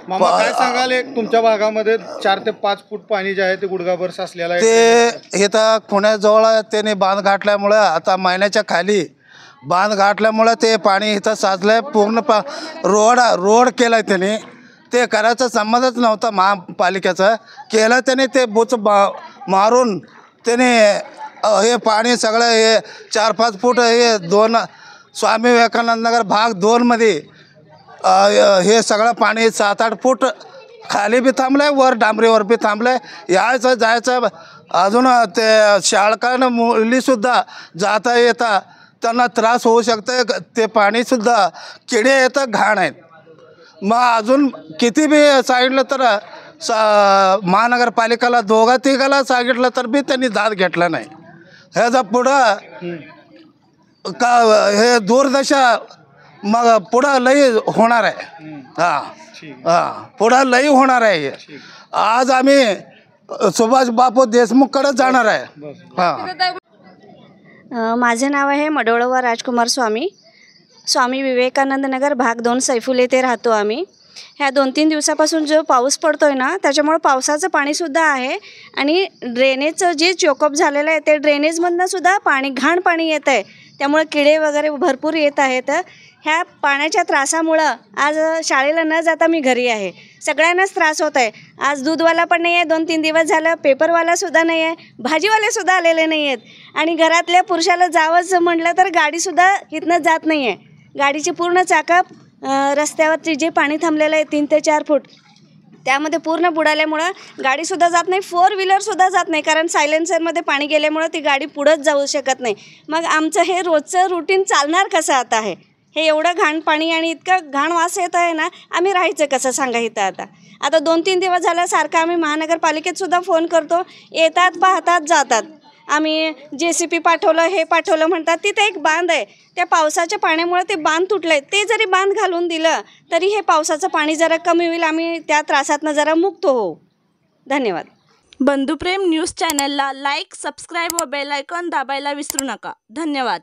मामा काय सांगाल, एक तुमच्या भागामध्ये 4 ते 5 फूट पाणी जे आहे ते गुडघाभर साचलेलं आहे. ते इथं पुण्याजवळ त्याने बांध गाठल्यामुळं आता महिन्याच्या खाली बांध गाठल्यामुळं ते पाणी इथं साचलंय. पूर्ण रोड केलाय त्याने. ते करायचा संबंधच नव्हता महापालिकेचा. केलं त्याने ते बुच मारून त्याने हे पाणी सगळं हे 4-5 फूट हे 2 स्वामी विवेकानंद नगर भाग 2मध्ये हे सगळं पाणी 7-8 फूट खाली बी थांबलंय, वर डांबरीवर बी थांबलंय. यायचं जायचं अजून ते शाळकांना मुलीसुद्धा जाता येता त्यांना त्रास होऊ शकतं. ते पाणीसुद्धा किडे येतं, घाण आहेत. मग अजून किती बी सांगितलं तर महानगरपालिकेला 2-3 सांगितलं तर बी त्यांनी दाद घेतला नाही. ह्याचा पुढं का हे दूरदशा मग पुढं लई होणार आहे. पुढं लई होणार आहे. आज आम्ही सुभाष बापू देशमुखकडे जाणार आहे. माझे नाव आहे मडोळवा राजकुमार स्वामी. स्वामी विवेकानंद नगर भाग 2 सैफुल येथे राहतो आम्ही. ह्या 2-3 दिवसापासून जो पाऊस पडतो आहे ना, त्याच्यामुळे पावसाचं पाणीसुद्धा आहे आणि ड्रेनेजचं जे चोकअप झालेलं आहे ते ड्रेनेजमधनं सुद्धा घाण पाणी येतं आहे. त्यामुळे किडे वगैरे भरपूर येत आहेत. ह्या पाण्याच्या त्रासामुळं आज शाळेला न जाता मी घरी आहे. सगळ्यांनाच त्रास होत आहे. आज दूधवाला पण नाही आहे, 2-3 दिवस झालं. पेपरवालासुद्धा नाही आहे, भाजीवालेसुद्धा आलेले नाही आहेत. आणि घरातल्या पुरुषाला जावंच म्हटलं तर गाडीसुद्धा इथनं जात नाही आहे. गाडीची पूर्ण चाकं रस्त्यावरती जे पाणी थांबलेलं आहे 3 ते 4 फूट त्यामध्ये पूर्ण बुडाल्यामुळं गाडीसुद्धा जात नाही, 4 व्हीलरसुद्धा जात नाही. कारण सायलेन्सरमध्ये पाणी गेल्यामुळं ती गाडी पुढंच जाऊ शकत नाही. मग आमचं हे रोजचं रुटीन चालणार कसं आता आहे? हे एवढं घाण पाणी आणि इतकं घाण वास येत आहे ना, आम्ही राहायचं कसं सांगा इथं आता 2-3 दिवस झालं सारखं आम्ही महानगरपालिकेतसुद्धा फोन करतो. येतात, पाहतात, जातात. आम्ही JCP पाठवलं, हे पाठवलं म्हणतात. तिथे एक बांध आहे, त्या पावसाच्या पाण्यामुळे ते बांध तुटलं आहे. ते जरी बांध घालून दिलं तरी हे पावसाचं पाणी जरा कमी होईल, आम्ही त्या त्रासातनं जरा मुक्त होऊ. धन्यवाद. बंधुप्रेम न्यूज चॅनलला लाईक, सबस्क्राईब व बेल आयकॉन दाबायला विसरू नका. धन्यवाद.